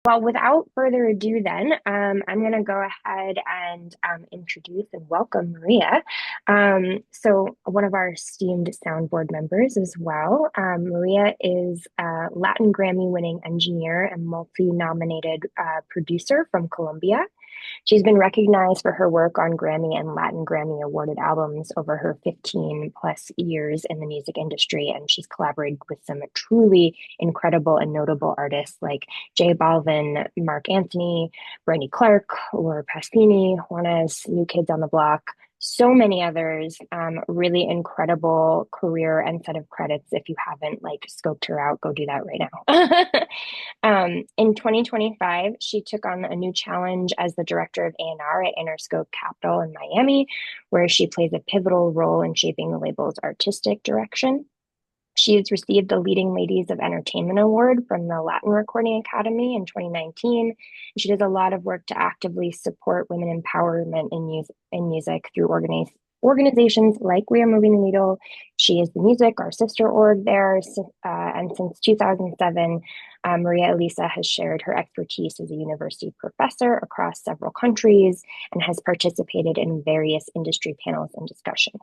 Well, without further ado, then, I'm going to go ahead and introduce and welcome Maria. So, one of our esteemed soundboard members as well. Maria is a Latin Grammy-winning engineer and multi-nominated producer from Colombia. She's been recognized for her work on Grammy and Latin Grammy awarded albums over her 15 plus years in the music industry. And she's collaborated with some truly incredible and notable artists like J Balvin, Mark Anthony, Brandy Clark, Laura Pausini, Juanes, New Kids on the Block, so many others. Really incredible career and set of credits. If you haven't like scoped her out, go do that right now. In 2025, she took on a new challenge as the director of A&R at Interscope Capital in Miami, where she plays a pivotal role in shaping the label's artistic direction. She has received the Leading Ladies of Entertainment Award from the Latin Recording Academy in 2019. She does a lot of work to actively support women empowerment in music through organizations like We Are Moving the Needle. She is the Music, our sister org there. And since 2007, Maria Elisa has shared her expertise as a university professor across several countries and has participated in various industry panels and discussions.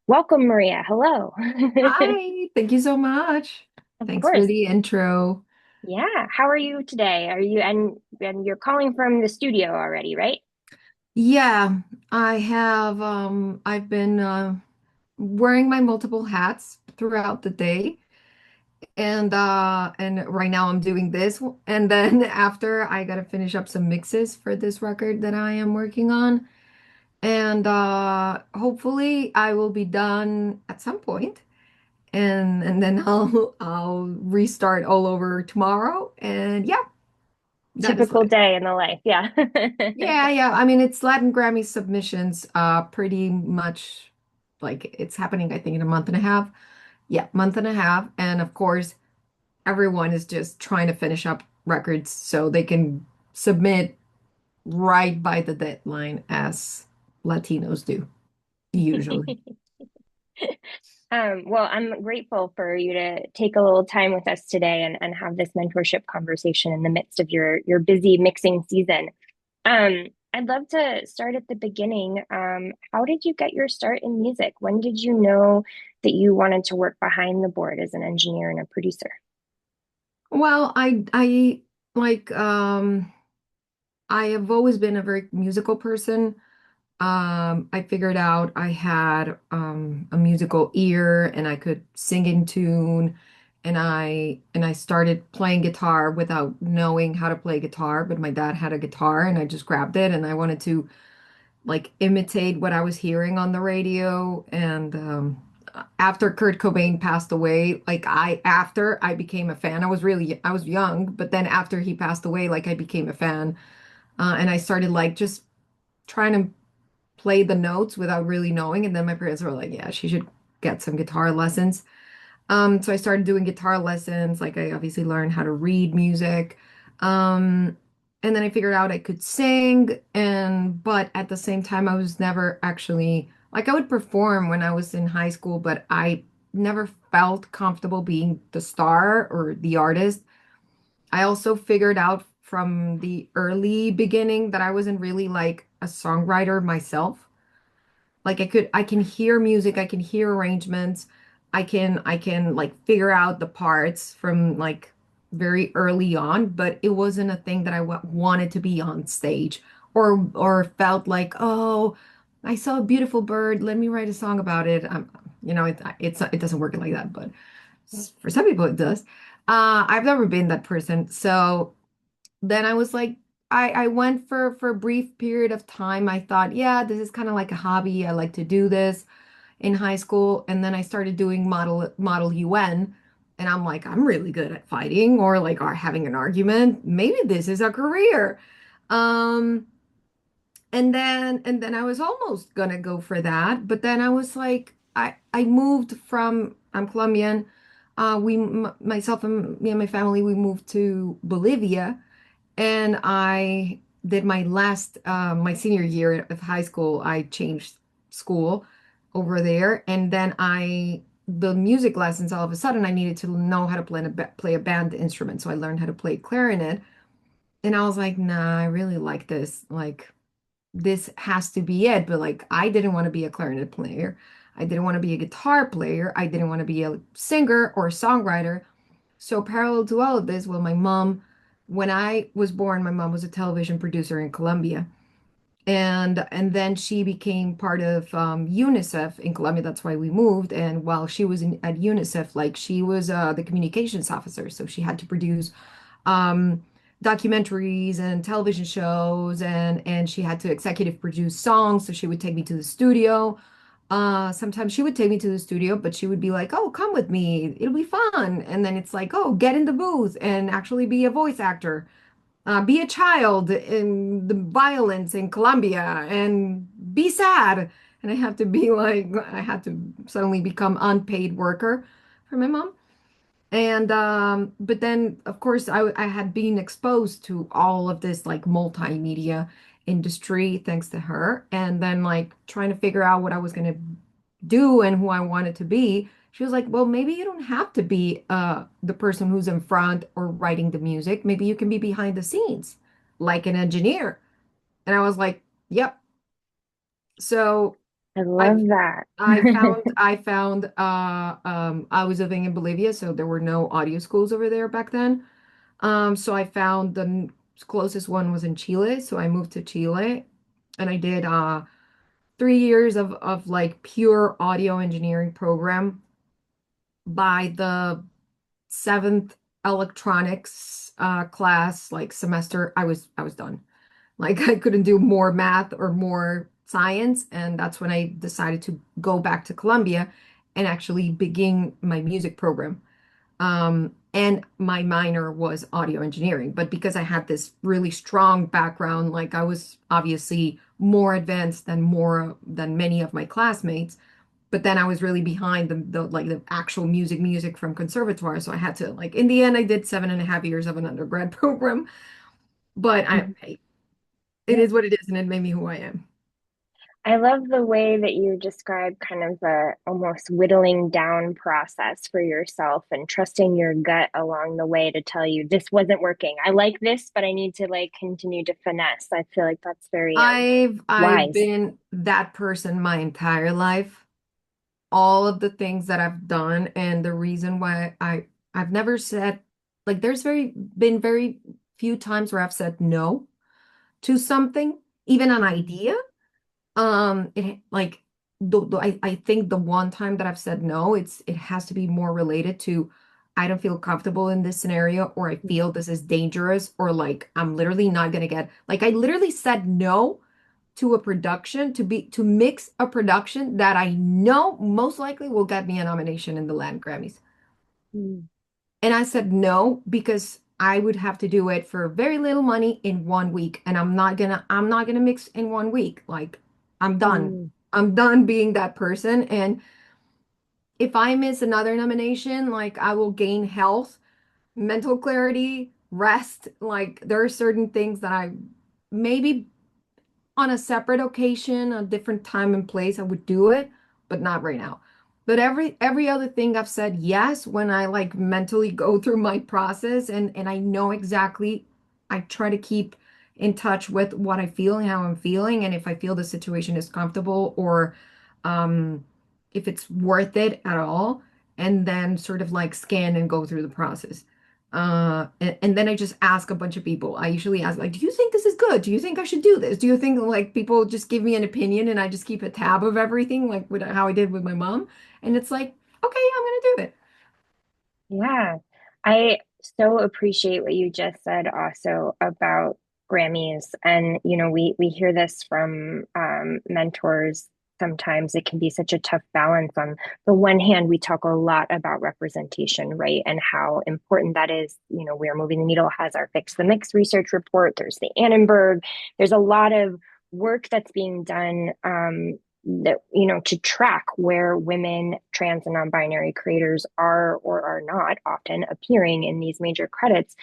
Welcome, Maria. Hello. Hi, thank you so much. Of Thanks for course. the intro. Yeah. How are you today? Are you and you're calling from the studio already, right? Yeah, I've been wearing my multiple hats throughout the day, and right now I'm doing this, and then after I gotta finish up some mixes for this record that I am working on, and hopefully I will be done at some point, and then I'll restart all over tomorrow, and yeah, that is Typical life. day in the life. Yeah. Yeah, yeah. I mean, it's Latin Grammy submissions, pretty much like it's happening, I think, in a month and a half. Yeah, month and a half. And of course, everyone is just trying to finish up records so they can submit right by the deadline as Latinos do, usually. Well, I'm grateful for you to take a little time with us today and have this mentorship conversation in the midst of your busy mixing season. I'd love to start at the beginning. How did you get your start in music? When did you know that you wanted to work behind the board as an engineer and a producer? Well, I like I have always been a very musical person. I figured out I had a musical ear and I could sing in tune, and I started playing guitar without knowing how to play guitar, but my dad had a guitar and I just grabbed it and I wanted to like imitate what I was hearing on the radio. And after Kurt Cobain passed away, like after I became a fan. I was young, but then after he passed away, like I became a fan, and I started like just trying to play the notes without really knowing. And then my parents were like, yeah, she should get some guitar lessons. So I started doing guitar lessons. Like I obviously learned how to read music. Um, and then I figured out I could sing, and but at the same time I was never actually like I would perform when I was in high school, but I never felt comfortable being the star or the artist. I also figured out from the early beginning that I wasn't really like a songwriter myself. Like I can hear music, I can hear arrangements, I can like figure out the parts from like very early on, but it wasn't a thing that I w wanted to be on stage or felt like, oh, I saw a beautiful bird, let me write a song about it. It doesn't work like that, but for some people it does. I've never been that person. So then I was like, I went for a brief period of time. I thought, yeah, this is kind of like a hobby. I like to do this in high school. And then I started doing model UN. And I'm like, I'm really good at fighting or like are having an argument. Maybe this is a career. Um, and then I was almost gonna go for that, but then I was like, I moved from I'm Colombian. Myself and me and my family, we moved to Bolivia, and I did my senior year of high school. I changed school over there, and then the music lessons. All of a sudden, I needed to know how to play a band instrument, so I learned how to play clarinet. And I was like, nah, I really like this. Like, this has to be it. But like, I didn't want to be a clarinet player. I didn't want to be a guitar player. I didn't want to be a singer or a songwriter. So parallel to all of this, well, my mom, when I was born, my mom was a television producer in Colombia. And then she became part of UNICEF in Colombia. That's why we moved. And while she was at UNICEF, like she was the communications officer, so she had to produce um, documentaries and television shows, and she had to executive produce songs. So she would take me to the studio. Sometimes she would take me to the studio, but she would be like, "Oh, come with me. It'll be fun." And then it's like, "Oh, get in the booth and actually be a voice actor." Be a child in the violence in Colombia and be sad. And I have to be like, I had to suddenly become unpaid worker for my mom. And but then of course I had been exposed to all of this like multimedia industry thanks to her. And then like trying to figure out what I was gonna do and who I wanted to be. She was like, well, maybe you don't have to be the person who's in front or writing the music. Maybe you can be behind the scenes, like an engineer. And I was like, yep. So I I love that. I was living in Bolivia, so there were no audio schools over there back then. So I found the closest one was in Chile. So I moved to Chile and I did 3 years of like pure audio engineering program. By the seventh electronics class, like semester, I was done. Like I couldn't do more math or more science, and that's when I decided to go back to Columbia and actually begin my music program. And my minor was audio engineering, but because I had this really strong background, like I was obviously more advanced than more than many of my classmates, but then I was really behind the like the actual music from conservatoire. So I had to like in the end I did 7.5 years of an undergrad program. But it Yeah. is what it is, and it made me who I am. I love the way that you describe kind of the almost whittling down process for yourself and trusting your gut along the way to tell you this wasn't working. I like this, but I need to like continue to finesse. I feel like that's very I've wise. been that person my entire life. All of the things that I've done and the reason why I've never said like there's very few times where I've said no to something, even an Mhm. idea. It like I think the one time that I've said no, it has to be more related to I don't feel comfortable in this scenario, or I feel this is dangerous, or like I'm literally not gonna get like I literally said no to a production to mix a production that I know most likely will get me a nomination in the Latin Grammys. Mhm. And I said no because I would have to do it for very little money in 1 week. And I'm not gonna mix in 1 week. Like I'm done. Mhm. I'm done being that person. And if I miss another nomination, like I will gain health, mental clarity, rest. Like there are certain things that I maybe on a separate occasion, a different time and place, I would do it, but not right now. But every other thing I've said yes when I like mentally go through my process and I know exactly I try to keep in touch with what I feel and how I'm feeling and if I feel the situation is comfortable or if it's worth it at all and then sort of like scan and go through the process. And then I just ask a bunch of people. I usually ask, like, do you think this is good? Do you think I should do this? Do you think like people just give me an opinion and I just keep a tab of everything, like with how I did with my mom? And it's like, okay, I'm gonna do it. Yeah, I so appreciate what you just said also about Grammys. And, we hear this from mentors. Sometimes it can be such a tough balance. On the one hand, we talk a lot about representation, right? And how important that is. Where Moving the Needle has our Fix the Mix research report. There's the Annenberg. There's a lot of work that's being done that to track where women, trans and non-binary creators are or are not often appearing in these major credits.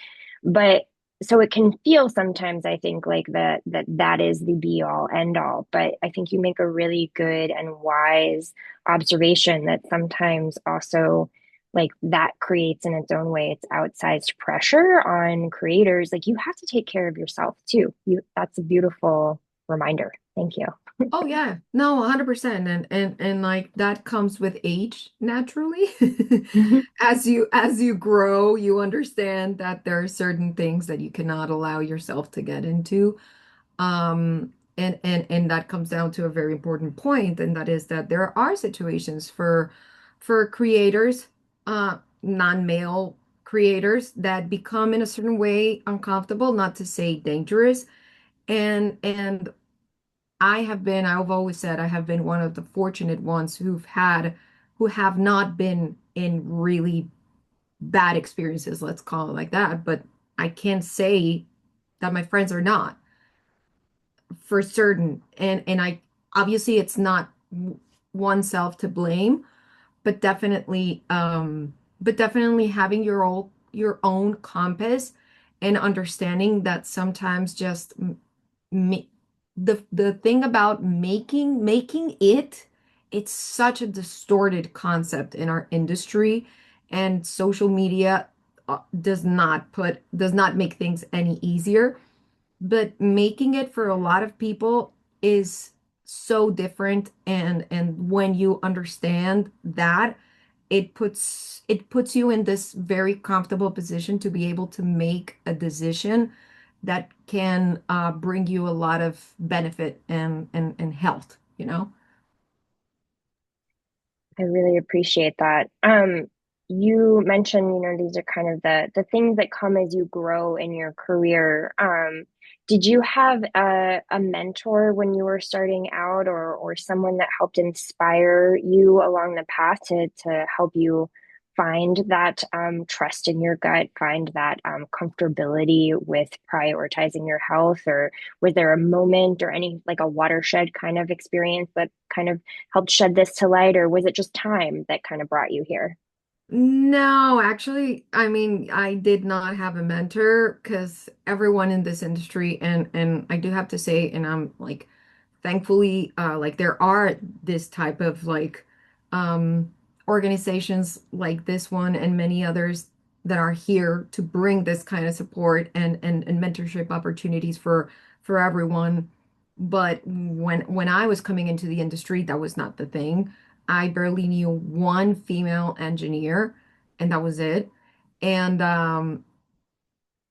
But so it can feel sometimes, I think, like that is the be all end all. But I think you make a really good and wise observation that sometimes also like that creates in its own way, it's outsized pressure on creators. Like you have to take care of yourself too. That's a beautiful reminder. Thank you. Oh yeah. No, 100%. And like that comes with age naturally. As you grow, you understand that there are certain things that you cannot allow yourself to get into. And that comes down to a very important point, and that is that there are situations for creators, non-male creators that become in a certain way uncomfortable, not to say dangerous. And I've always said I have been one of the fortunate ones who have not been in really bad experiences, let's call it like that. But I can't say that my friends are not for certain. And I obviously it's not oneself to blame, but definitely having your own compass and understanding that sometimes just me the thing about making it's such a distorted concept in our industry, and social media does not make things any easier, but making it for a lot of people is so different. And when you understand that, it puts you in this very comfortable position to be able to make a decision that can bring you a lot of benefit and health, you know? I really appreciate that. You mentioned, these are kind of the things that come as you grow in your career. Did you have a mentor when you were starting out, or someone that helped inspire you along the path to help you find that trust in your gut, find that comfortability with prioritizing your health? Or was there a moment or any like a watershed kind of experience that kind of helped shed this to light, or was it just time that kind of brought you here? No, actually, I mean, I did not have a mentor because everyone in this industry, and I do have to say, and I'm like, thankfully, like there are this type of like um organizations like this one and many others that are here to bring this kind of support and mentorship opportunities for everyone. But when I was coming into the industry, that was not the thing. I barely knew one female engineer, and that was it. And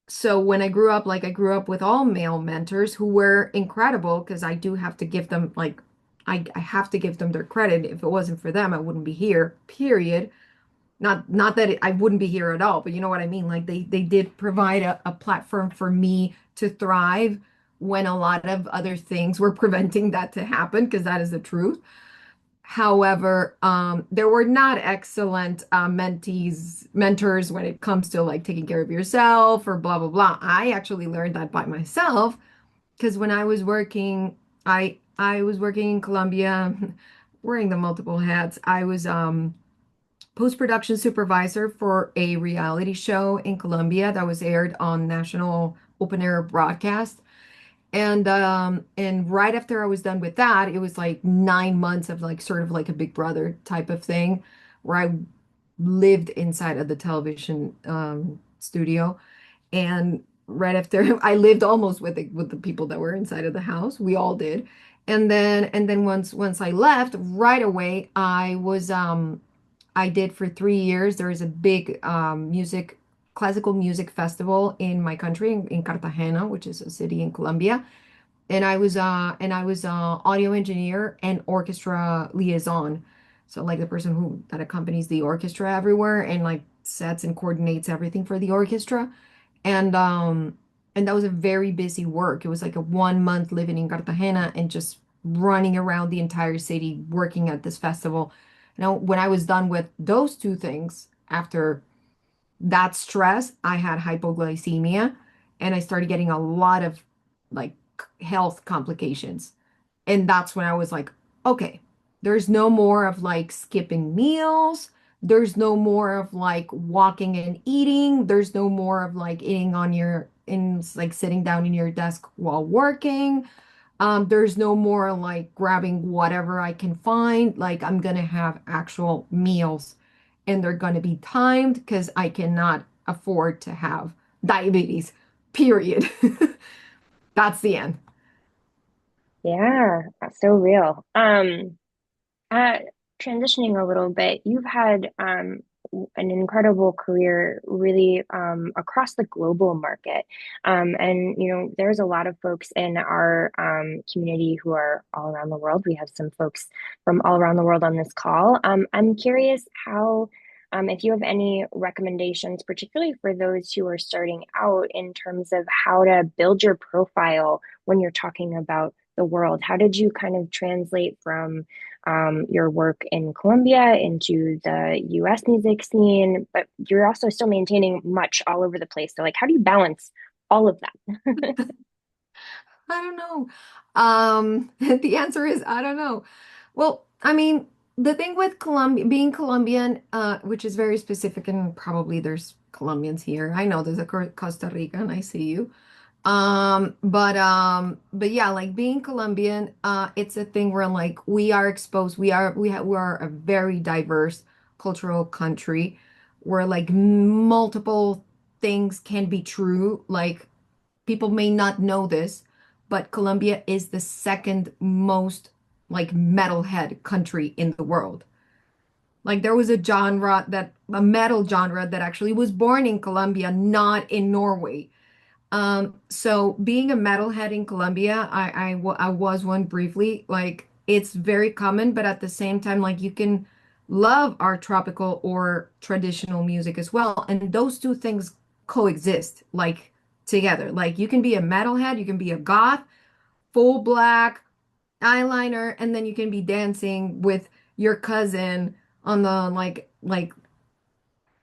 so when I grew up, like I grew up with all male mentors who were incredible, because I do have to give them like I have to give them their credit. If it wasn't for them, I wouldn't be here, period. Not that I wouldn't be here at all, but you know what I mean? Like they did provide a platform for me to thrive when a lot of other things were preventing that to happen, because that is the truth. However, there were not excellent mentors when it comes to like taking care of yourself or blah blah blah. I actually learned that by myself because when I was working in Colombia, wearing the multiple hats. I was post-production supervisor for a reality show in Colombia that was aired on national open air broadcast. And right after I was done with that, it was like 9 months of like sort of like a Big Brother type of thing where I lived inside of the television studio. And right after I lived almost with the people that were inside of the house. We all did. And then once I left, right away, I did for 3 years. There is a big classical music festival in my country, in Cartagena, which is a city in Colombia. And I was audio engineer and orchestra liaison. So like the person who that accompanies the orchestra everywhere and like sets and coordinates everything for the orchestra. And that was a very busy work. It was like a 1 month living in Cartagena and just running around the entire city working at this festival. When I was done with those two things, after that stress, I had hypoglycemia and I started getting a lot of like health complications. And that's when I was like, okay, there's no more of like skipping meals. There's no more of like walking and eating. There's no more of like eating in like sitting down in your desk while working. There's no more like grabbing whatever I can find. Like I'm gonna have actual meals. and they're going to be timed because I cannot afford to have diabetes, period. That's the end. Yeah, that's so real. Uh, Transitioning a little bit, you've had an incredible career really across the global market. And, you know, there's a lot of folks in our community who are all around the world. We have some folks from all around the world on this call. I'm curious how, if you have any recommendations, particularly for those who are starting out in terms of how to build your profile when you're talking about the world. How did you kind of translate from your work in Colombia into the US music scene, but you're also still maintaining much all over the place. So, like, how do you balance all of that? I don't know. The answer is I don't know. Well, I mean, the thing with Colombia, being Colombian, which is very specific, and probably there's Colombians here. I know there's a Costa Rican. I see you. But yeah, like being Colombian, it's a thing where like we are exposed. We are a very diverse cultural country where like multiple things can be true. Like people may not know this, but Colombia is the second most like metalhead country in the world. Like there was a metal genre that actually was born in Colombia, not in Norway. So being a metalhead in Colombia, I was one briefly. Like it's very common, but at the same time, like you can love our tropical or traditional music as well, and those two things coexist like together. Like you can be a metalhead, you can be a goth, full black eyeliner, and then you can be dancing with your cousin on the like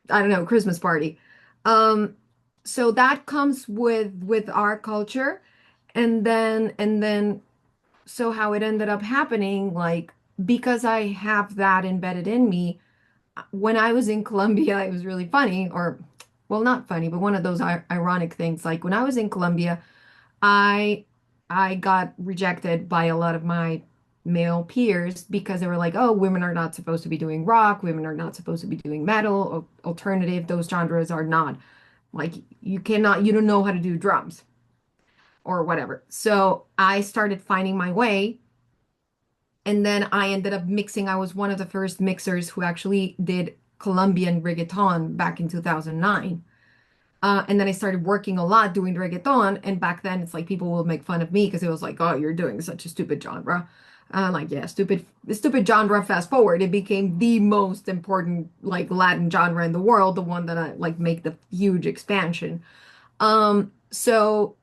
I don't know, Christmas party. Um, so that comes with our culture. And then so how it ended up happening, like because I have that embedded in me, when I was in Colombia, it was really funny, or well, not funny, but one of those ironic things. Like when I was in Colombia, I I got rejected by a lot of my male peers because they were like, "Oh, women are not supposed to be doing rock, women are not supposed to be doing metal, or alternative. Those genres are not like you don't know how to do drums or whatever." So I started finding my way, and then I ended up mixing. I was one of the first mixers who actually did Colombian reggaeton back in 2009. And then I started working a lot doing reggaeton. And back then, it's like people will make fun of me because it was like, oh, you're doing such a stupid genre. Like, yeah, stupid genre. Fast forward, it became the most important like Latin genre in the world, the one that I like make the huge expansion. So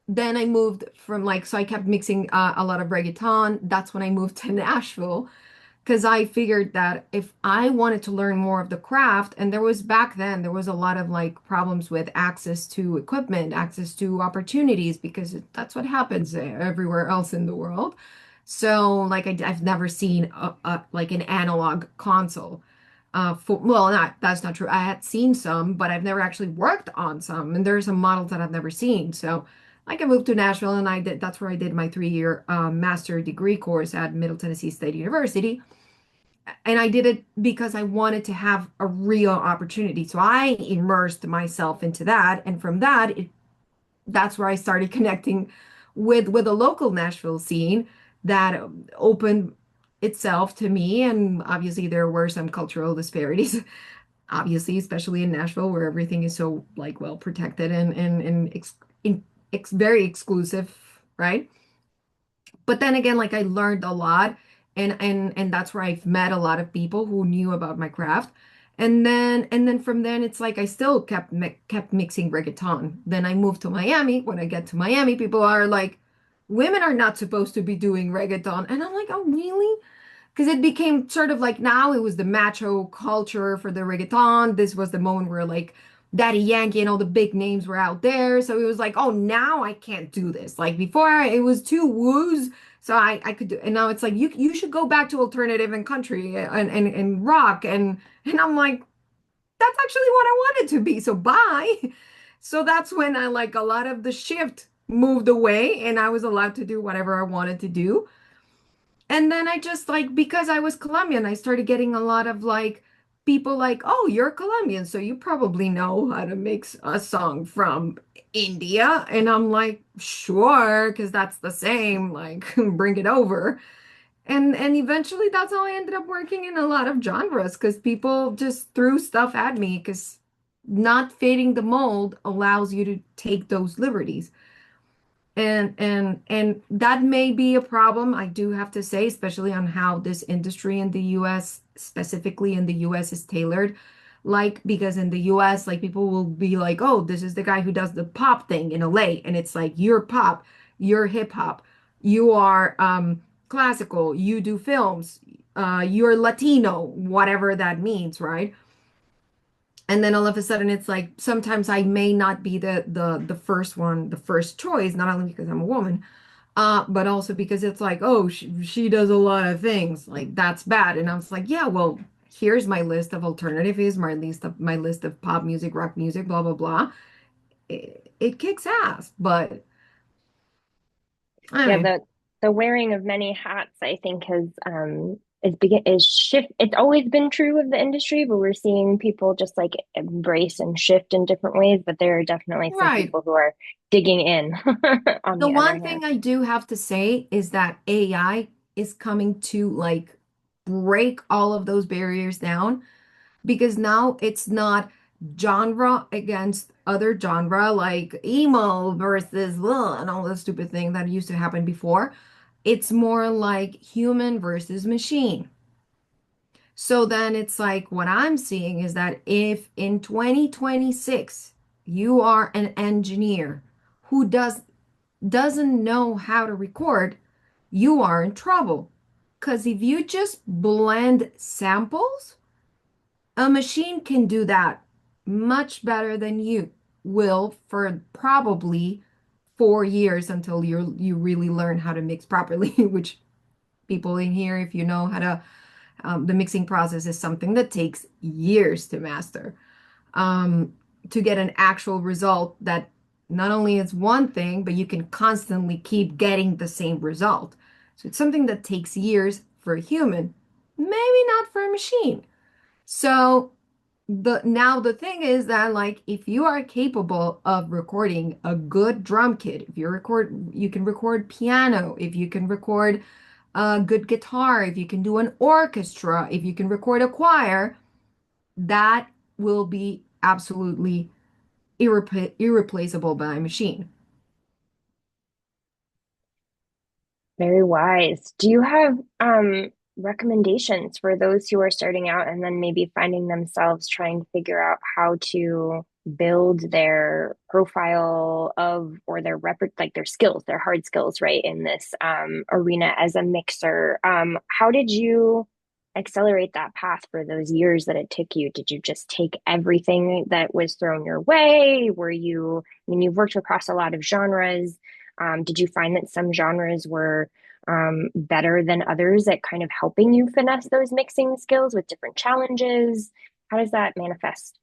then I moved from like, so I kept mixing a lot of reggaeton. That's when I moved to Nashville because I figured that if I wanted to learn more of the craft, and there was back then, there was a lot of like problems with access to equipment, access to opportunities, because that's what happens everywhere else in the world. So like I've never seen like an analog console. Well, not that's not true. I had seen some, but I've never actually worked on some, and there's some models that I've never seen. So like I moved to Nashville, and I did that's where I did my 3 year master degree course at Middle Tennessee State University. And I did it because I wanted to have a real opportunity. So I immersed myself into that. And from that, that's where I started connecting with a local Nashville scene that opened itself to me. And obviously there were some cultural disparities, obviously, especially in Nashville where everything is so like well protected and very exclusive, right? But then again, like I learned a lot, and that's where I've met a lot of people who knew about my craft. And then from then it's like I still kept mixing reggaeton. Then I moved to Miami. When I get to Miami, people are like, women are not supposed to be doing reggaeton. And I'm like, oh, really? Because it became sort of like now it was the macho culture for the reggaeton. This was the moment where like Daddy Yankee and all the big names were out there. So it was like, oh, now I can't do this. Like before, it was too woos. So I could do, and now it's like you should go back to alternative and country and rock and I'm like that's actually what I wanted to be. So bye. So that's when I like a lot of the shift moved away and I was allowed to do whatever I wanted to do. And then I just like because I was Colombian, I started getting a lot of like people like, oh, you're Colombian, so you probably know how to mix a song from India. And I'm like, sure, because that's the same, like, bring it over. And eventually that's how I ended up working in a lot of genres because people just threw stuff at me because not fitting the mold allows you to take those liberties. And that may be a problem, I do have to say, especially on how this industry in the US, specifically in the US, is tailored. Like, because in the US, like people will be like, oh, this is the guy who does the pop thing in LA. And it's like, you're pop, you're hip hop, you are classical, you do films, you're Latino, whatever that means, right? And then all of a sudden it's like sometimes I may not be the first one, the first choice, not only because I'm a woman, but also because it's like, oh, she does a lot of things. Like that's bad. And I was like, yeah, well, here's my list of alternatives, my list of pop music, rock music, blah blah blah. It kicks ass, but Yeah, anyway, the wearing of many hats, I think, is shift. It's always been true of the industry, but we're seeing people just like embrace and shift in different ways. But there are definitely some right. people who are digging in on The the other one hand. thing I do have to say is that AI is coming to like break all of those barriers down because now it's not genre against other genre like emo versus and all the stupid thing that used to happen before. It's more like human versus machine. So then it's like what I'm seeing is that if in 2026 you are an engineer who doesn't know how to record, you are in trouble. Because if you just blend samples, a machine can do that much better than you will for probably 4 years until you really learn how to mix properly, which people in here, if you know how to, the mixing process is something that takes years to master, um, to get an actual result that not only is one thing, but you can constantly keep getting the same result. So it's something that takes years for a human, maybe not for a machine. So the thing is that like if you are capable of recording a good drum kit, if you can record piano, if you can record a good guitar, if you can do an orchestra, if you can record a choir, that will be absolutely irreplaceable by a machine. Very wise. Do you have recommendations for those who are starting out and then maybe finding themselves trying to figure out how to build their profile of or their rep like their skills, their hard skills, right, in this arena as a mixer? How did you accelerate that path for those years that it took you? Did you just take everything that was thrown your way? I mean, you've worked across a lot of genres. Did you find that some genres were better than others at kind of helping you finesse those mixing skills with different challenges? How does that manifest?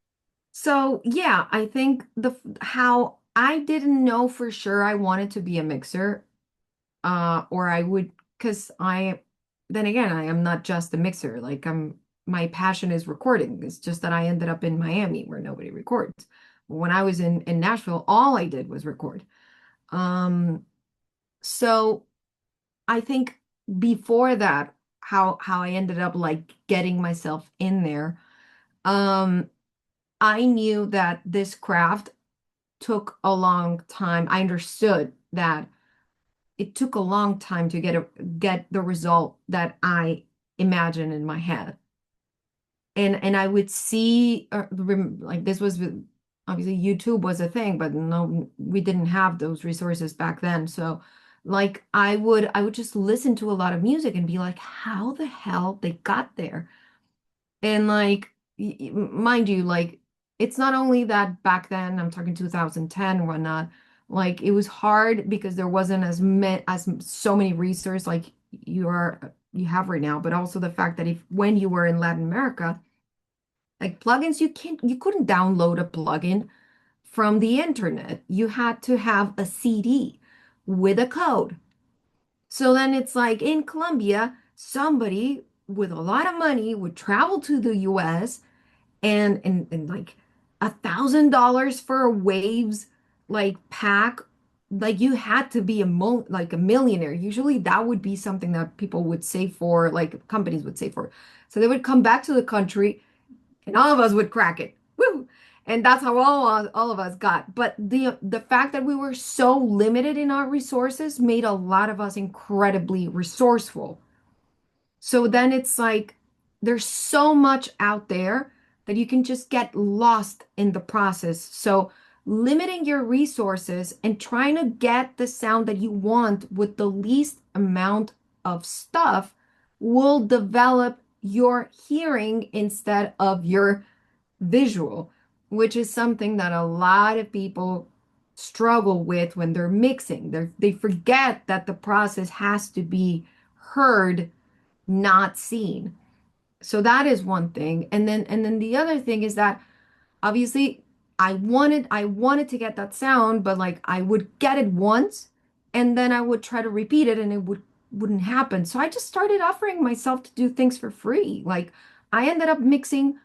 So yeah, I think the how I didn't know for sure I wanted to be a mixer, or I would, because then again, I am not just a mixer. Like my passion is recording. It's just that I ended up in Miami where nobody records. When I was in Nashville, all I did was record. Um, so I think before that, how I ended up like getting myself in there, um, I knew that this craft took a long time. I understood that it took a long time to get the result that I imagined in my head. And I would see like this was obviously YouTube was a thing, but no, we didn't have those resources back then. So like I would just listen to a lot of music and be like, how the hell they got there? And like, mind you, like, it's not only that back then, I'm talking 2010 or whatnot, like, it was hard because there wasn't as so many resources like you have right now, but also the fact that if when you were in Latin America, like plugins, you couldn't download a plugin from the internet. You had to have a CD with a code. So then it's like in Colombia, somebody with a lot of money would travel to the US and like $1,000 for a Waves like pack, like you had to be like a millionaire. Usually that would be something that people would save for, like companies would save for. So they would come back to the country and all of us would crack it. Woo! And that's how all of us got. But the fact that we were so limited in our resources made a lot of us incredibly resourceful. So then it's like there's so much out there that you can just get lost in the process. So limiting your resources and trying to get the sound that you want with the least amount of stuff will develop your hearing instead of your visual, which is something that a lot of people struggle with when they're mixing. They forget that the process has to be heard, not seen. So that is one thing. And then the other thing is that obviously I wanted to get that sound, but like I would get it once and then I would try to repeat it and it wouldn't happen. So I just started offering myself to do things for free. Like I ended up mixing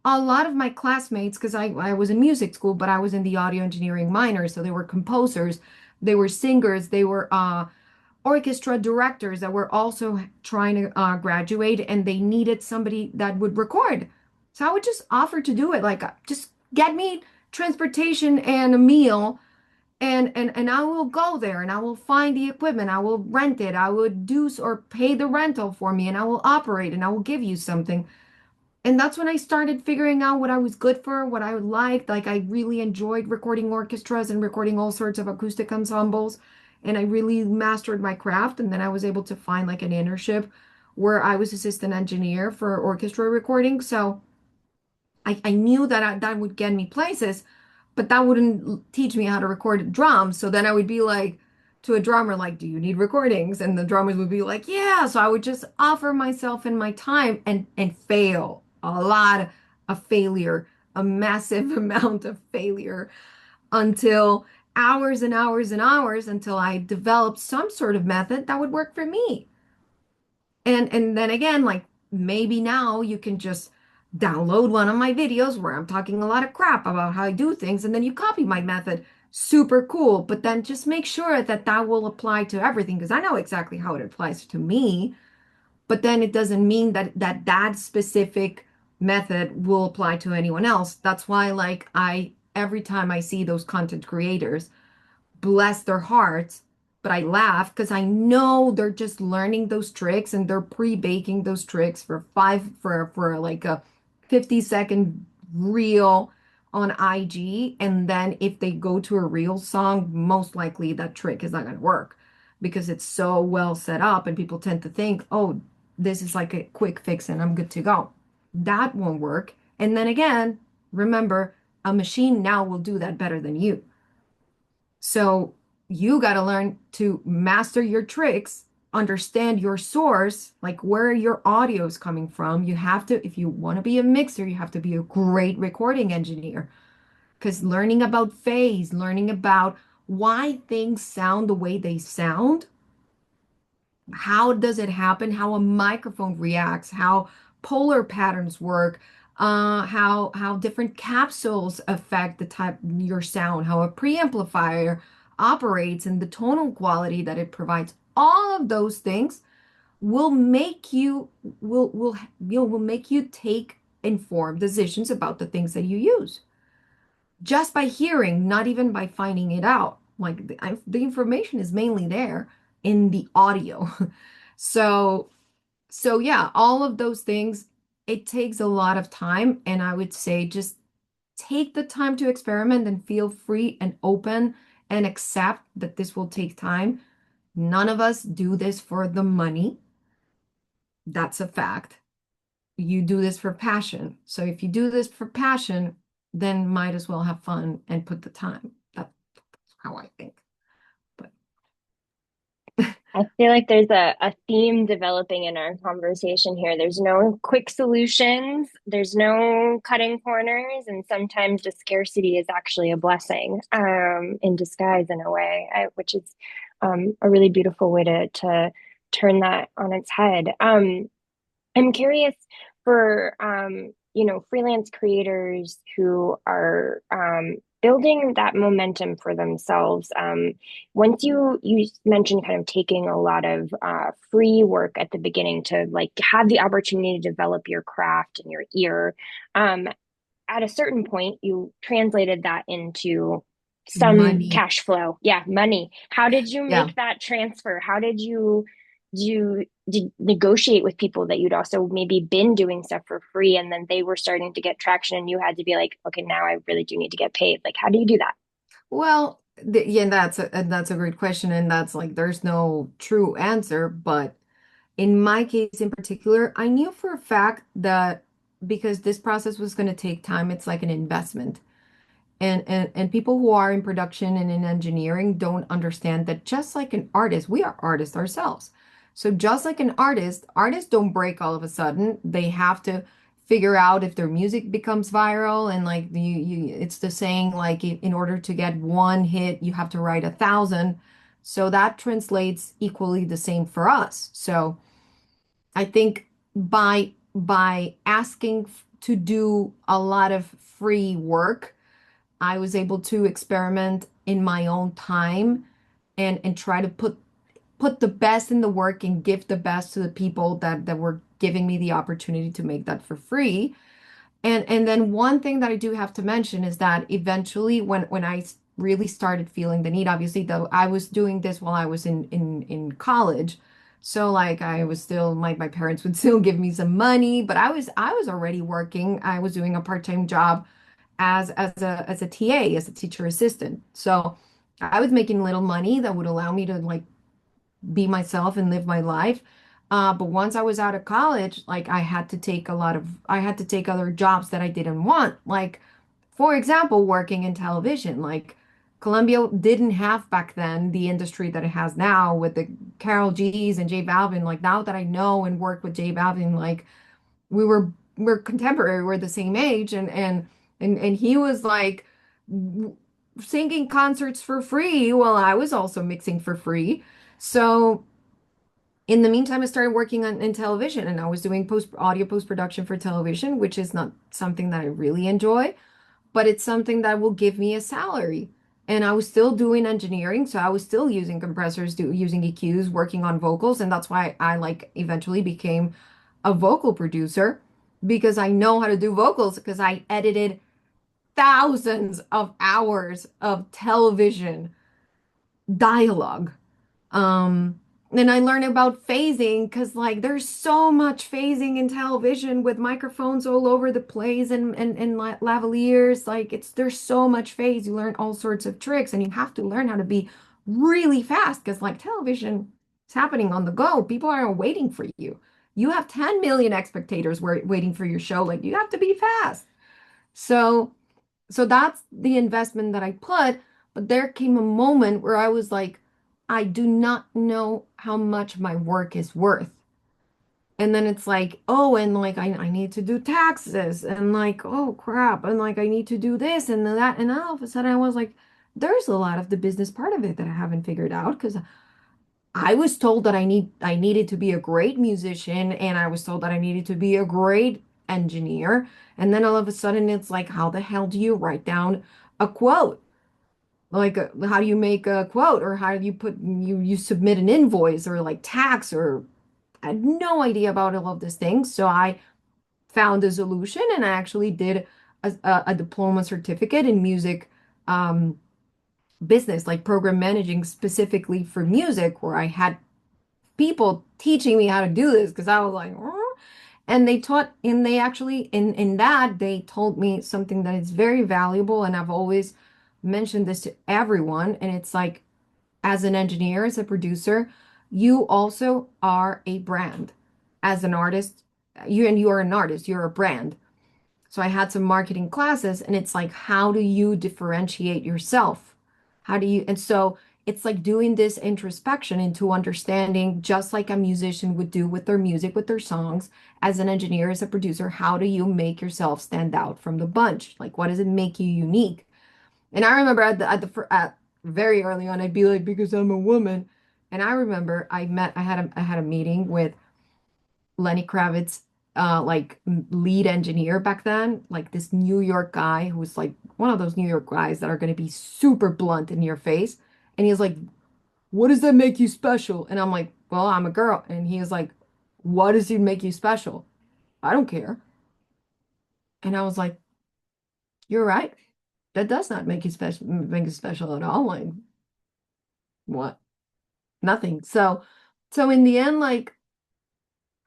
a lot of my classmates, because I was in music school, but I was in the audio engineering minor. So they were composers, they were singers, they were orchestra directors that were also trying to graduate, and they needed somebody that would record. So I would just offer to do it. Like, just get me transportation and a meal, and I will go there and I will find the equipment. I will rent it. I would do or pay the rental for me, and I will operate and I will give you something. And that's when I started figuring out what I was good for, what I liked. Like I really enjoyed recording orchestras and recording all sorts of acoustic ensembles. And I really mastered my craft. And then I was able to find like an internship where I was assistant engineer for orchestra recording. So I knew that that would get me places, but that wouldn't teach me how to record drums. So then I would be like to a drummer, like, do you need recordings? And the drummers would be like, yeah. So I would just offer myself and my time and fail. A lot of failure, a massive amount of failure until hours and hours and hours until I developed some sort of method that would work for me. And then again, like maybe now you can just download one of my videos where I'm talking a lot of crap about how I do things, and then you copy my method. Super cool. But then just make sure that that will apply to everything, because I know exactly how it applies to me. But then it doesn't mean that specific method will apply to anyone else. That's why, like, every time I see those content creators, bless their hearts, but I laugh because I know they're just learning those tricks and they're pre-baking those tricks for like a 50-second reel on IG. And then if they go to a real song, most likely that trick is not going to work because it's so well set up and people tend to think, oh, this is like a quick fix and I'm good to go. That won't work. And then again, remember, a machine now will do that better than you. So you got to learn to master your tricks, understand your source, like where your audio is coming from. You have to, if you want to be a mixer, you have to be a great recording engineer because learning about phase, learning about why things sound the way they sound, how does it happen, how a microphone reacts, how polar patterns work, how different capsules affect the type your sound, how a preamplifier operates and the tonal quality that it provides. All of those things will make you will make you take informed decisions about the things that you use just by hearing, not even by finding it out. Like the information is mainly there in the audio. So, so yeah, all of those things, it takes a lot of time. And I would say just take the time to experiment and feel free and open and accept that this will take time. None of us do this for the money. That's a fact. You do this for passion. So if you do this for passion, then might as well have fun and put the time. That's how I think. But I feel like there's a theme developing in our conversation here. There's no quick solutions, there's no cutting corners, and sometimes the scarcity is actually a blessing in disguise in a way, which is a really beautiful way to turn that on its head. I'm curious for freelance creators who are building that momentum for themselves. Once you mentioned kind of taking a lot of free work at the beginning to like have the opportunity to develop your craft and your ear. Um, at a certain point, you translated that into some Money. cash flow. Yeah, money. How did you Yeah. make that transfer? How did you negotiate with people that you'd also maybe been doing stuff for free and then they were starting to get traction and you had to be like, okay, now I really do need to get paid. Like, how do you do that? Well, yeah, that's a great question, and that's like there's no true answer, but in my case in particular, I knew for a fact that because this process was going to take time, it's like an investment. And people who are in production and in engineering don't understand that just like an artist, we are artists ourselves. So just like an artist, artists don't break all of a sudden. They have to figure out if their music becomes viral and like it's the saying like in order to get one hit, you have to write 1,000. So that translates equally the same for us. So I think by asking to do a lot of free work, I was able to experiment in my own time and try to put the best in the work and give the best to the people that were giving me the opportunity to make that for free. And then one thing that I do have to mention is that eventually when really started feeling the need, obviously though I was doing this while I was in college. So like I was still my parents would still give me some money, but I was already working. I was doing a part-time job as a TA, as a teacher assistant. So I was making little money that would allow me to like be myself and live my life. But once I was out of college, like I had to take other jobs that I didn't want. Like, for example, working in television. Like, Columbia didn't have back then the industry that it has now with the Carol G's and J Balvin. Like, now that I know and work with J Balvin, like, we're contemporary, we're the same age, and he was like singing concerts for free while I was also mixing for free. So in the meantime, I started working on in television and I was doing post production for television, which is not something that I really enjoy, but it's something that will give me a salary. And I was still doing engineering, so I was still using compressors, using EQs, working on vocals, and that's why I like eventually became a vocal producer because I know how to do vocals because I edited thousands of hours of television dialogue. Um, and I learned about phasing because like there's so much phasing in television with microphones all over the place and lavaliers. Like there's so much phase. You learn all sorts of tricks and you have to learn how to be really fast because like television is happening on the go. People are waiting for you. You have 10 million spectators waiting for your show. Like you have to be fast. So so that's the investment that I put. But there came a moment where I was like, I do not know how much my work is worth. And then it's like, oh, and like I need to do taxes and like, oh crap, and like I need to do this and that. And all of a sudden I was like, there's a lot of the business part of it that I haven't figured out because I was told that I needed to be a great musician and I was told that I needed to be a great engineer. And then all of a sudden it's like, how the hell do you write down a quote? Like how do you make a quote or how do you put you submit an invoice or like tax or I had no idea about all of these things. So I found a solution and I actually did a diploma certificate in music um, business, like program managing specifically for music, where I had people teaching me how to do this because I was like, "Oh." And they taught, and they actually, in that, they told me something that is very valuable. And I've always mentioned this to everyone. And it's like, as an engineer, as a producer, you also are a brand. As an artist, you are an artist, you're a brand. So I had some marketing classes, and it's like, how do you differentiate yourself? How do you, and so it's like doing this introspection into understanding, just like a musician would do with their music, with their songs, as an engineer, as a producer, how do you make yourself stand out from the bunch? Like, what does it make you unique? And I remember at very early on, I'd be like, because I'm a woman. And I remember I had a meeting with Lenny Kravitz like lead engineer back then, like this New York guy who was like one of those New York guys that are going to be super blunt in your face. And he's like, what does that make you special? And I'm like, well, I'm a girl. And he was like, what does it make you special? I don't care. And I was like, you're right. That does not make you special at all. Like, what? Nothing. So in the end, like,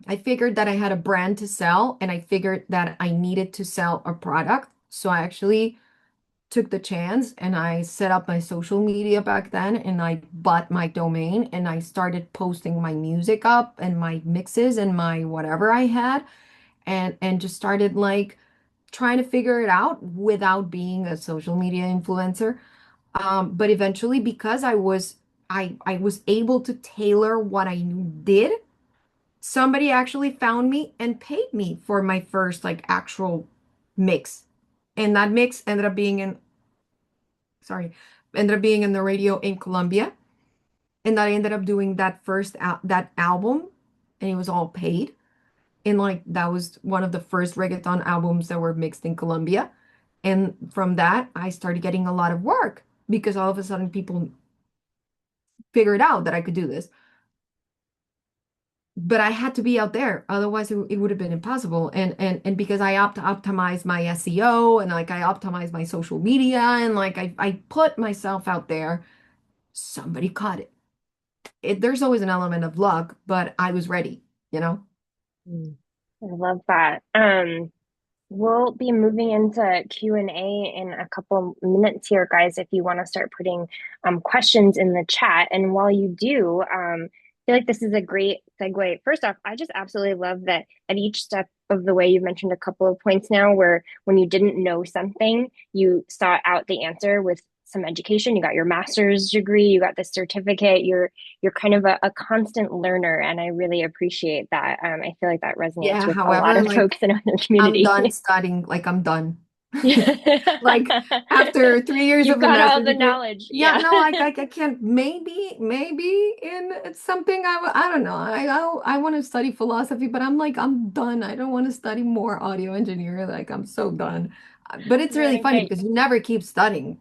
I figured that I had a brand to sell and I figured that I needed to sell a product. So I actually took the chance and I set up my social media back then and I bought my domain and I started posting my music up and my mixes and my whatever I had and just started like trying to figure it out without being a social media influencer. But eventually because I was able to tailor what I did, somebody actually found me and paid me for my first like actual mix. And that mix ended up being in the radio in Colombia. And I ended up doing that that album and it was all paid. And like that was one of the first reggaeton albums that were mixed in Colombia. And from that, I started getting a lot of work because all of a sudden people figured out that I could do this. But I had to be out there, otherwise it would have been impossible. And because I optimized my SEO and like I optimized my social media and like I put myself out there, somebody caught it. There's always an element of luck, but I was ready, you know? Mm. I love that. We'll be moving into Q&A in a couple minutes here, guys, if you want to start putting questions in the chat. And while you do, I feel like this is a great segue. First off, I just absolutely love that at each step of the way, you've mentioned a couple of points now where when you didn't know something, you sought out the answer with some education. You got your master's degree, you got the certificate, you're kind of a constant learner, and I really appreciate that. I feel like that resonates Yeah, with a lot however, of like folks in our I'm done community. studying, like I'm done. Yeah. Like after 3 years You've of a got all master's the degree. knowledge. Yeah, Yeah. no, I can't. Maybe in it's something I don't know. I want to study philosophy, but I'm like I'm done. I don't want to study more audio engineering. Like I'm so done. But it's really funny Okay. because you never keep studying.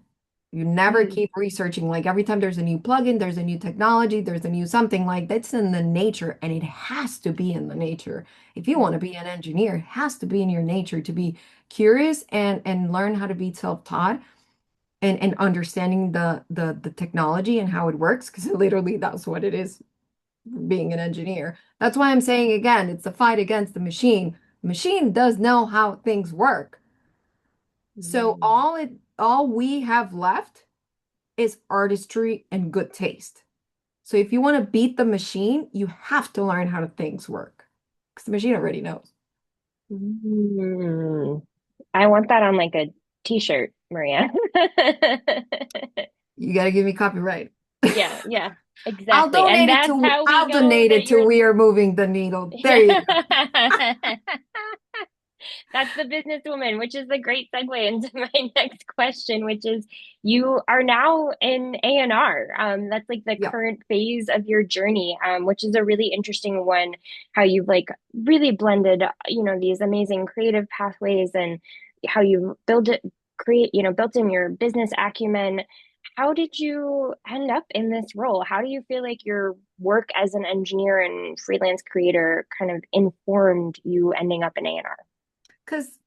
You never Mm, keep researching. Like every time there's a new plugin, there's a new technology, there's a new something like that's in the nature, and it has to be in the nature. If you want to mm, be an engineer, it has to be in your nature to be curious and learn how to be self-taught and understanding the technology and how it works because literally that's what it is being an engineer. That's why I'm saying again, it's a fight against the machine. The machine does know how things work. So mm, all we have left is artistry and good taste. So if you want to beat the machine, you have to learn how things work because the machine already knows. mm. I want that on like a t-shirt, Maria. You got to give me copyright. Yeah, yeah, exactly. And that's how we I'll go donate that it to you're We Are Moving the Needle. There you go. yeah. That's the businesswoman, which is a great segue into my next question, which is you are now in A&R. That's like the Yeah. current phase of your journey, which is a really interesting one, how you've like really blended, these amazing creative pathways and how you built in your business acumen. How did you end up in this role? How do you feel like your work as an engineer and freelance creator kind of informed you ending up in A&R? Because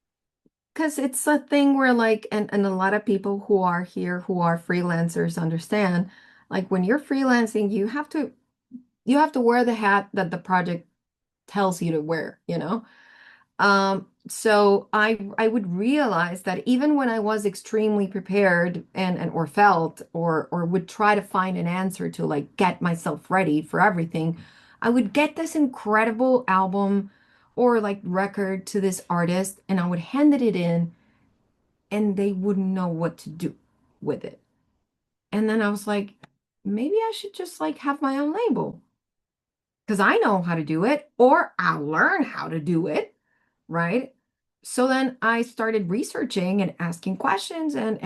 it's a thing where like and a lot of people who are here who are freelancers understand like when you're freelancing you have to wear the hat that the project tells you to wear, you know? So I would realize that even when I was extremely prepared and or felt or would try to find an answer to like get myself ready for everything, I would get this incredible album or like record to this artist and I would hand it in and they wouldn't know what to do with it. And then I was like, maybe I should just like have my own label because I know how to do it or I'll learn how to do it, right? So then I started researching and asking questions and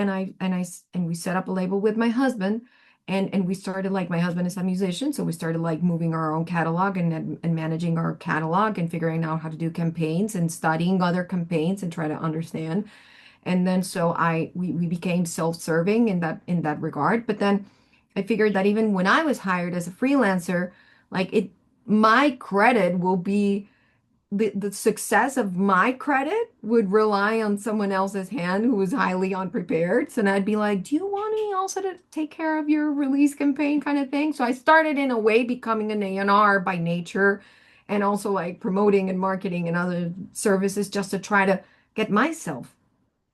we set up a label with my husband And we started like my husband is a musician, so we started like moving our own catalog and managing our catalog and figuring out how to do campaigns and studying other campaigns and try to understand. And then so we became self-serving in that regard. But then I figured that even when I was hired as a freelancer, like it my credit will be the success of my credit would rely on someone else's hand who was highly unprepared. So then I'd be like, do you want me also to take care of your release campaign kind of thing? So I started in a way becoming an A&R by nature and also like promoting and marketing and other services just to try to get myself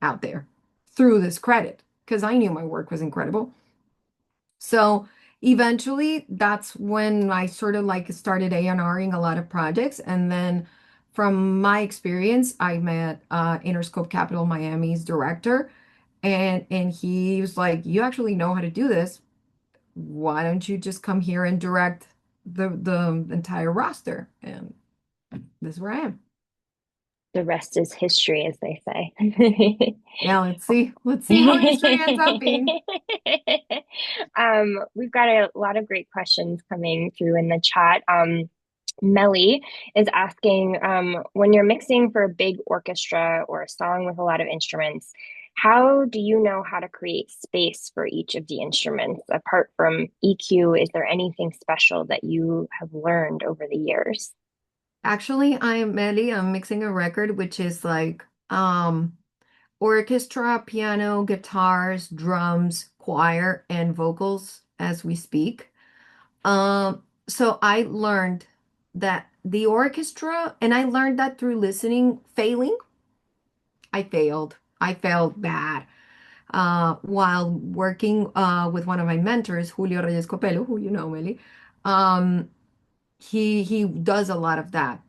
out there through this credit because I knew my work was incredible. So eventually, that's when I sort of like started A&Ring a lot of projects. And then from my experience, I met Interscope Capital Miami's director, and he was like, "You actually know how to do this. Why don't you just come here and direct the entire roster?" And this is where I am. The rest is history, as they say. Yeah, let's see how history ends up being. We've got a lot of great questions coming through in the chat. Melly is asking, when you're mixing for a big orchestra or a song with a lot of instruments, how do you know how to create space for each of the instruments? Apart from EQ, is there anything special that you have learned over the years? Actually, I'm Melly. I'm mixing a record which is like orchestra, piano, guitars, drums, choir, and vocals as we speak. So I learned that the orchestra, and I learned that through listening, failing. I failed. I failed bad. While working with one of my mentors, Julio Reyes Copelo, who you know, Meli, um, he does a lot of that.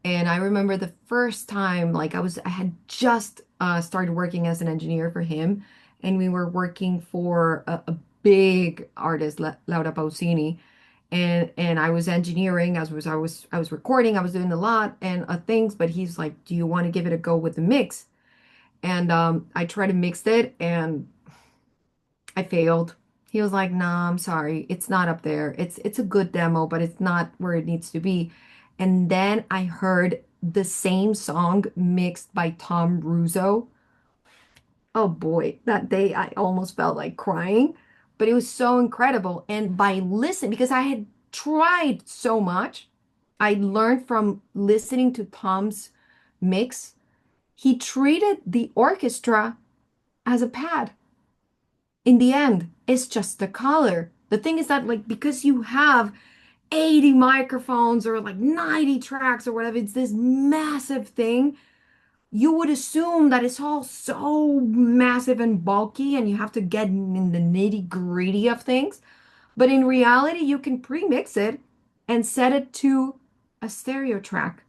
And I remember the first time, like I had just started working as an engineer for him, and we were working for a big artist, Laura Pausini, and I was engineering, I was recording, I was doing a lot and things, but he's like, "Do you want to give it a go with the mix?" And I tried to mix it, and I failed. He was like, "Nah, I'm sorry. It's not up there. It's a good demo, but it's not where it needs to be." And then I heard the same song mixed by Tom Russo. Oh boy, that day I almost felt like crying, but it was so incredible. And by listening, because I had tried so much, I learned from listening to Tom's mix. He treated the orchestra as a pad. In the end, it's just the color. The thing is that, like, because you have 80 microphones or like 90 tracks or whatever, it's this massive thing. You would assume that it's all so massive and bulky and you have to get in the nitty-gritty of things. But in reality, you can pre-mix it and set it to a stereo track.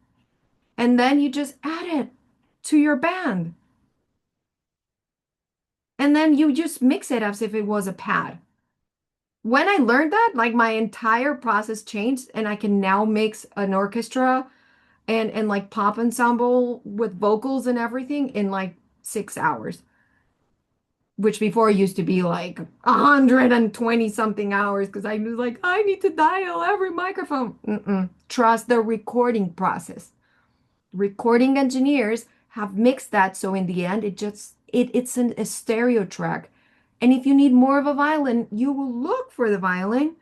And then you just add it to your band. And then you just mix it as if it was a pad. When I learned that, like my entire process changed, and I can now mix an orchestra and like pop ensemble with vocals and everything in like 6 hours, which before used to be like 120 something hours because I was like, I need to dial every microphone. Trust the recording process. Recording engineers have mixed that, so in the end, a stereo track. And if you need more of a violin, you will look for the violin,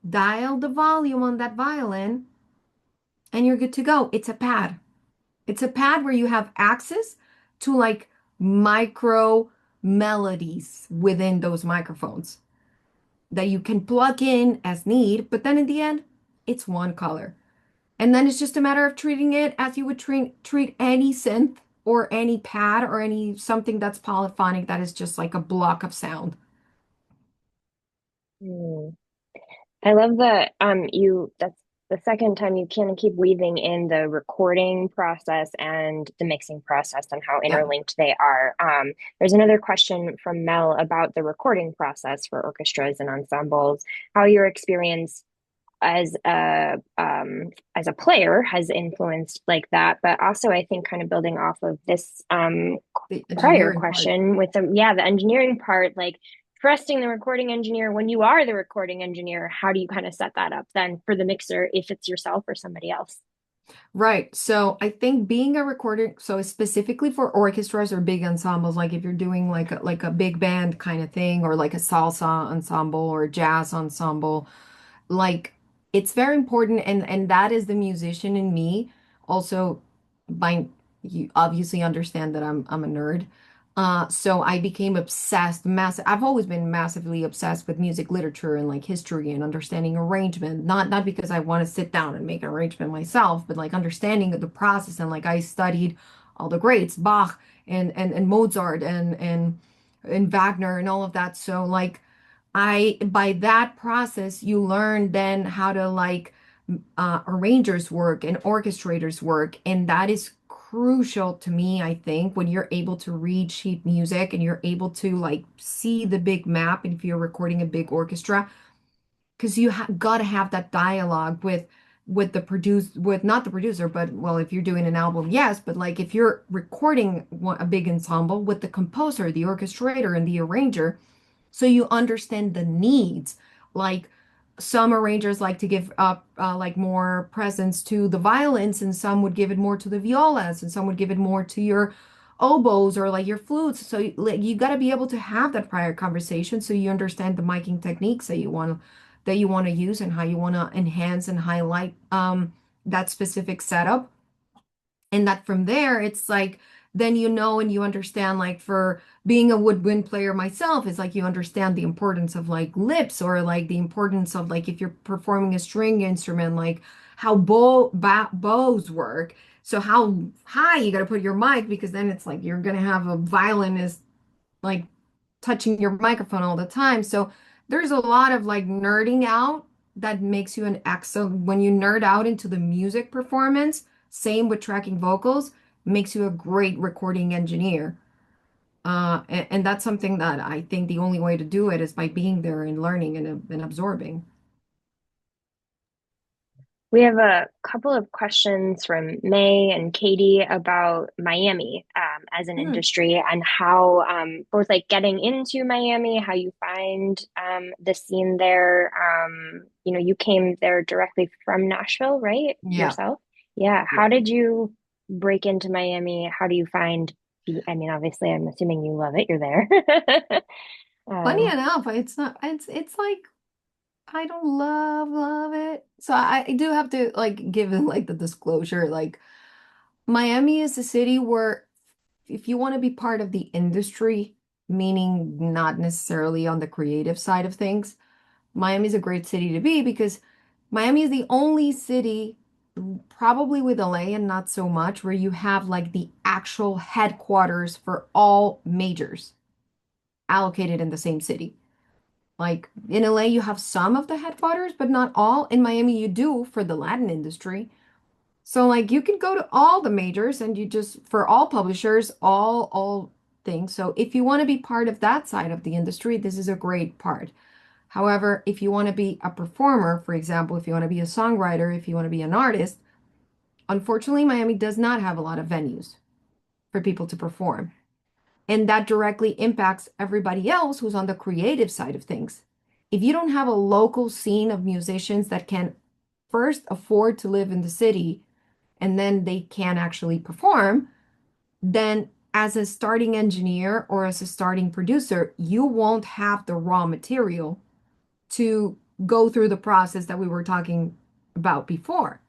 dial the volume on that violin, and you're good to go. It's a pad. It's a pad where you have access to like micro melodies within those microphones that you can plug in as need, but then in the end, it's one color. And then it's just a matter of treating it as you would treat any synth or any pad or any something that's polyphonic that is just like a block of sound. Hmm. I love that you that's the second time you kind of keep weaving in the recording process and the mixing process and how Yeah. interlinked they are. There's another question from Mel about the recording process for orchestras and ensembles, how your experience as a player has influenced like that, but also I think kind of building off of this The prior engineering part. question with the engineering part, like trusting the recording engineer when you are the recording engineer, how do you kind of set that up then for the mixer if it's yourself or somebody else? Right. So I think being a recorder, so specifically for orchestras or big ensembles, like if you're doing like a big band kind of thing, or like a salsa ensemble or jazz ensemble, like it's very important, and that is the musician in me. Also, by you obviously understand that I'm a nerd. So I became obsessed, massive. I've always been massively obsessed with music literature and like history and understanding arrangement. Not because I want to sit down and make an arrangement myself, but like understanding of the process. And like I studied all the greats, Bach and Mozart and Wagner and all of that. So like by that process, you learn then how to like arrangers work and orchestrators work. And that is crucial to me, I think, when you're able to read sheet music and you're able to like see the big map if you're recording a big orchestra, because you ha got to have that dialogue with not the producer, but well, if you're doing an album, yes, but like if you're recording a big ensemble with the composer, the orchestrator, and the arranger, so you understand the needs. Like some arrangers like to give up like more presence to the violins, and some would give it more to the violas, and some would give it more to your oboes or like your flutes. So like, you got to be able to have that prior conversation so you understand the miking techniques that you want to use and how you want to enhance and highlight that specific setup. And that from there, it's like, then you know and you understand, like for being a woodwind player myself, it's like you understand the importance of like lips, or like the importance of like if you're performing a string instrument, like how bows work. So how high you got to put your mic, because then it's like you're gonna have a violinist like touching your microphone all the time. So there's a lot of like nerding out that makes you an excellent when you nerd out into the music performance. Same with tracking vocals, makes you a great recording engineer. And that's something that I think the only way to do it is by being there and learning and absorbing. We have a couple of questions from May and Katie about Miami as an Hmm. industry and how both like getting into Miami, how you find the scene there. You came there directly from Nashville, right? Yeah. Yourself? Yeah. How Yeah. did you break into Miami? How do you find I mean, obviously, I'm assuming you love it. You're there. Funny Um, enough, it's like I don't love it. So I do have to like give it like the disclosure. Like Miami is a city where if you want to be part of the industry, meaning not necessarily on the creative side of things, Miami is a great city to be, because Miami is the only city, probably with LA and not so much, where you have like the actual headquarters for all majors allocated in the same city. Like in LA, you have some of the headquarters, but not all. In Miami, you do for the Latin industry. So like you can go to all the majors and you just for all publishers, all things. So if you want to be part of that side of the industry, this is a great part. However, if you want to be a performer, for example, if you want to be a songwriter, if you want to be an artist, unfortunately, Miami does not have a lot of venues for people to perform. And that directly impacts everybody else who's on the creative side of things. If you don't have a local scene of musicians that can first afford to live in the city and then they can actually perform, then as a starting engineer or as a starting producer, you won't have the raw material to go through the process that we were talking about before.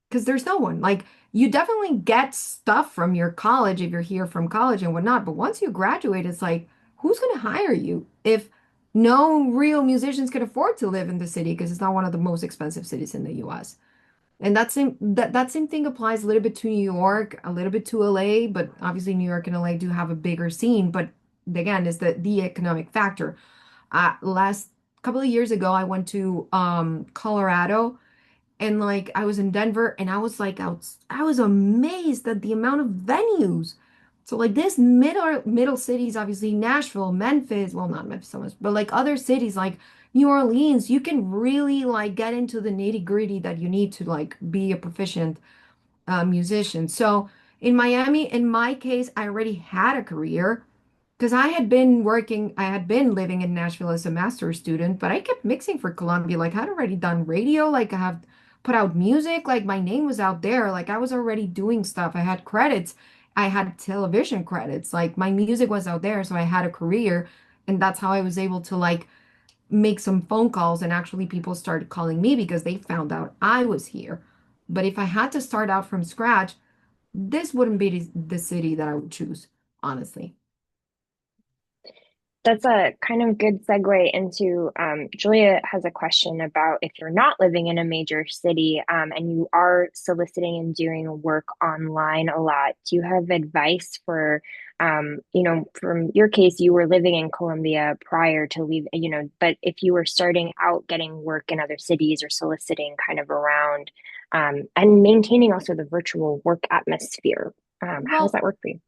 Because there's no one. Like, you definitely get stuff from your college if you're here from college and whatnot. But once you graduate, it's like, who's going to hire you if no real musicians can afford to live in the city because it's not one of the most expensive cities in the US? And that same thing applies a little bit to New York, a little bit to LA, but obviously New York and LA do have a bigger scene. But again, is the economic factor. Last couple of years ago, I went to Colorado, and like I was in Denver, and I was amazed at the amount of venues. So like this middle cities, obviously Nashville, Memphis, well not Memphis so much, but like other cities like New Orleans, you can really like get into the nitty-gritty that you need to like be a proficient musician. So in Miami, in my case, I already had a career. because I had been living in Nashville as a master's student, but I kept mixing for Columbia. Like, I'd already done radio, like, I have put out music, like, my name was out there. Like, I was already doing stuff. I had credits, I had television credits. Like, my music was out there, so I had a career. And that's how I was able to, like, make some phone calls. And actually, people started calling me because they found out I was here. But if I had to start out from scratch, this wouldn't be the city that I would choose, honestly. That's a kind of good segue into Julia has a question about if you're not living in a major city and you are soliciting and doing work online a lot, do you have advice for, from your case, you were living in Colombia prior to leave, but if you were starting out getting work in other cities or soliciting kind of around and maintaining also the virtual work atmosphere, how does Well, that work for you?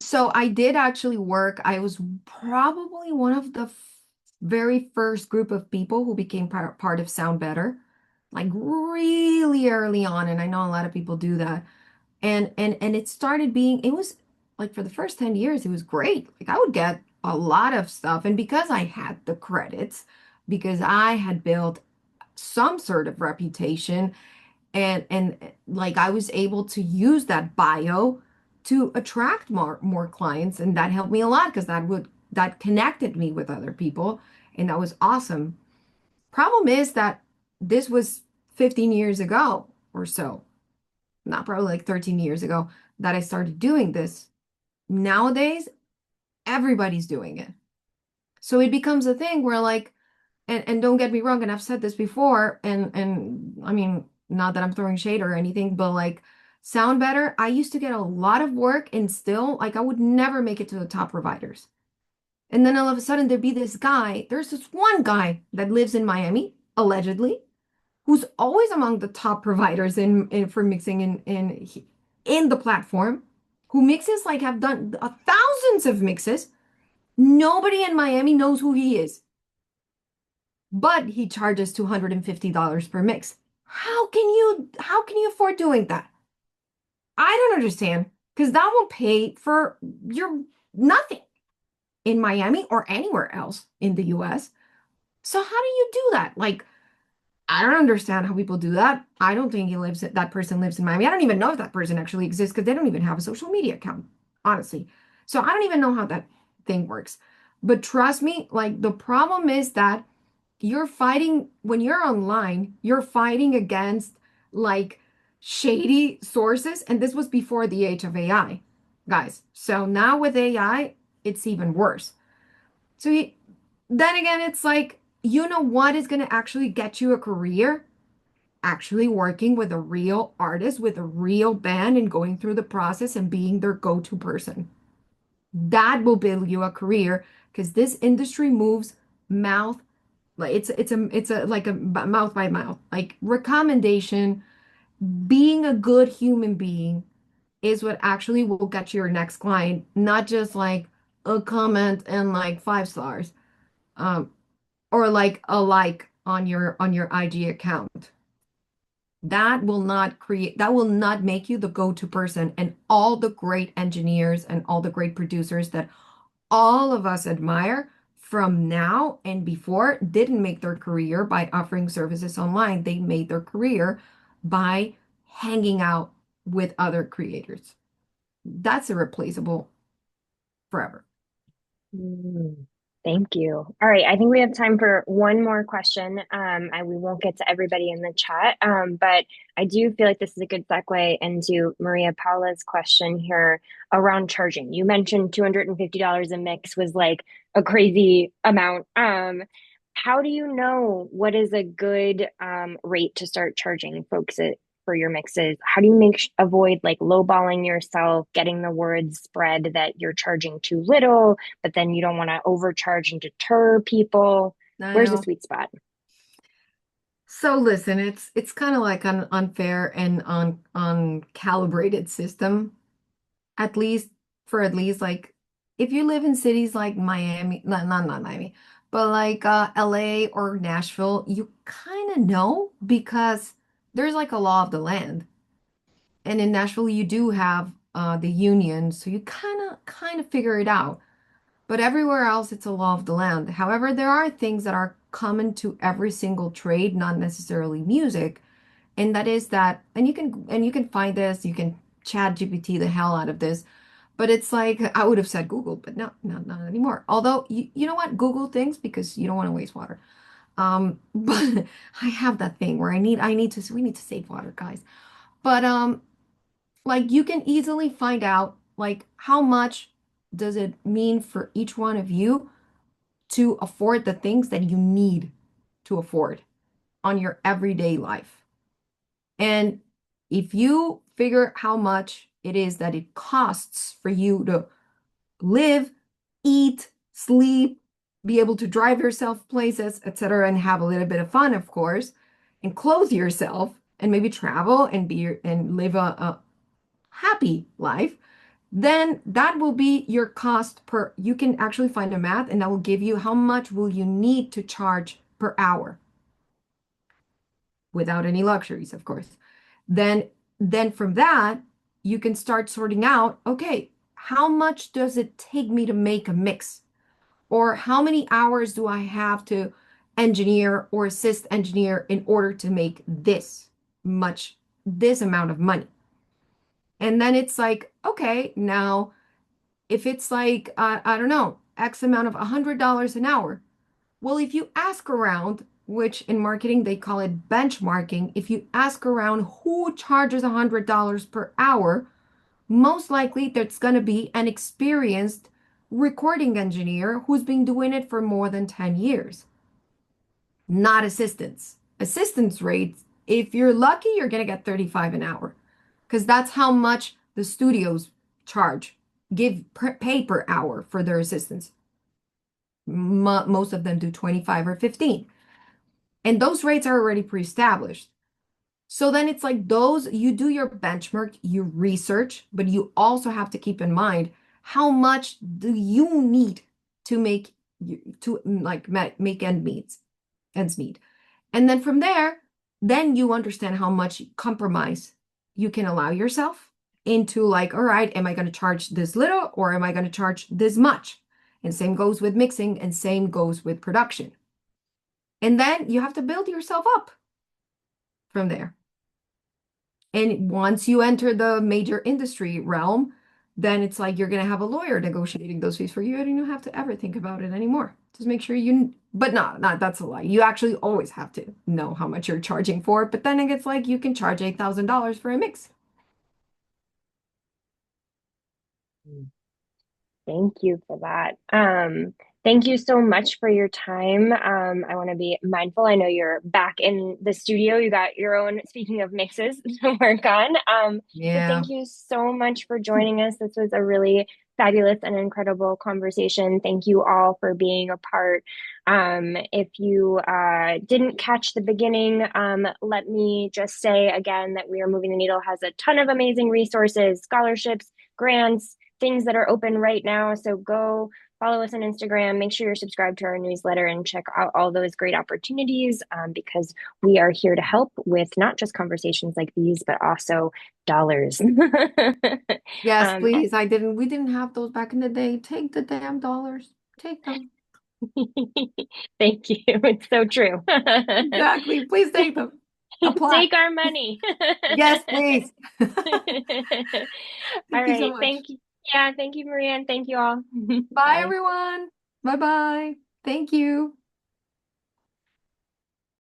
so I did actually work. I was probably one of the very first group of people who became part of Sound Better, like really early on. And I know a lot of people do that. And it started being, it was like for the first 10 years, it was great. Like I would get a lot of stuff. And because I had the credits, because I had built some sort of reputation, and like I was able to use that bio to attract more clients, and that helped me a lot because that connected me with other people, and that was awesome. Problem is that this was 15 years ago or so, not probably like 13 years ago that I started doing this. Nowadays, everybody's doing it. So it becomes a thing where like, and don't get me wrong, and I've said this before, and I mean, not that I'm throwing shade or anything, but like Sound Better, I used to get a lot of work and still like I would never make it to the top providers. And then all of a sudden there'd be this guy, there's this one guy that lives in Miami, allegedly, who's always among the top providers in for mixing in the platform, who mixes like have done thousands of mixes. Nobody in Miami knows who he is, but he charges $250 per mix. How can you afford doing that? I don't understand because that will pay for your nothing in Miami or anywhere else in the US. So how do you do that? Like I don't understand how people do that. I don't think that person lives in Miami. I don't even know if that person actually exists because they don't even have a social media account, honestly. So I don't even know how that thing works. But trust me, like the problem is that you're fighting when you're online, you're fighting against like shady sources. And this was before the age of AI, guys. So now with AI, it's even worse. So then again, it's like, you know what is going to actually get you a career? Actually working with a real artist, with a real band, and going through the process and being their go-to person. That will build you a career because this industry moves mouth like it's a like a mouth by mouth like recommendation. Being a good human being is what actually will get you your next client, not just like a comment and like 5 stars, um or like a like on your IG account. That will not make you the go-to person. And all the great engineers and all the great producers that all of us admire from now and before didn't make their career by offering services online. They made their career by hanging out with other creators. That's irreplaceable forever. Mm, thank you. All right, I think we have time for one more question. And we won't get to everybody in the chat, but I do feel like this is a good segue into Maria Paula's question here around charging. You mentioned $250 a mix was like a crazy amount. How do you know what is a good rate to start charging folks for your mixes? How do you avoid like lowballing yourself, getting the word spread that you're charging too little, but then you don't want to overcharge and deter people? I Where's the know. sweet spot? So listen, it's kind of like an unfair and uncalibrated system, at least at least like if you live in cities like Miami, not Miami, but like LA or Nashville, you kind of know because there's like a law of the land. And in Nashville you do have the union, so you kind of figure it out. but everywhere else it's a law of the land. However, there are things that are common to every single trade, not necessarily music, and that is that, and you can find this, you can chat GPT the hell out of this, but it's like I would have said Google, but no, not anymore. Although you know what, Google things because you don't want to waste water. But I have that thing where we need to save water, guys. But like you can easily find out like how much does it mean for each one of you to afford the things that you need to afford on your everyday life. And if you figure how much it is that it costs for you to live, eat, sleep, be able to drive yourself places, etc., and have a little bit of fun, of course, and clothe yourself and maybe travel and live a happy life, then that will be your cost per, you can actually find a math and that will give you how much will you need to charge per hour without any luxuries, of course. Then then from that, you can start sorting out, okay, how much does it take me to make a mix? Or how many hours do I have to engineer or assist engineer in order to make this amount of money? And then it's like, okay, now if it's like, I don't know, X amount of $100 an hour, well, if you ask around, which in marketing they call it benchmarking, if you ask around who charges $100 per hour, most likely there's going to be an experienced recording engineer who's been doing it for more than 10 years, not assistants. Assistants rates, if you're lucky, you're going to get 35 an hour because that's how much the studios charge, pay per hour for their assistants. Most of them do 25 or 15. And those rates are already pre-established. So then it's like those, you do your benchmark, you research, but you also have to keep in mind how much do you need to make to like make ends meet. And then from there, then you understand how much compromise you can allow yourself into like, all right, am I going to charge this little or am I going to charge this much? And same goes with mixing and same goes with production. And then you have to build yourself up from there. And once you enter the major industry realm, then it's like you're going to have a lawyer negotiating those fees for you, and you don't have to ever think about it anymore. Just make sure you, but not that's a lie. You actually always have to know how much you're charging for it. But then it gets like you can charge $8,000 for a mix. Thank you for that. Thank you so much for your time. I want to be mindful. I know you're back in the studio. You got your own, speaking of mixes, to work on. But Yeah. thank you so much for joining us. This was a really fabulous and incredible conversation. Thank you all for being a part. If you didn't catch the beginning, let me just say again that We Are Moving the Needle has a ton of amazing resources, scholarships, grants, things that are open right now. So go follow us on Instagram, make sure you're subscribed to our newsletter and check out all those great opportunities because we are here to help with not just conversations like these, but also dollars. Yes, um, please. We didn't have those back in the day. Take the damn dollars. Take them. Thank you. It's so true. Exactly. Please take them. Apply. Take our money. Yes, please. All Thank you so right. much. Thank you. Yeah, thank you, Maria, and thank you all. Bye, Bye. everyone. Bye bye. Thank you.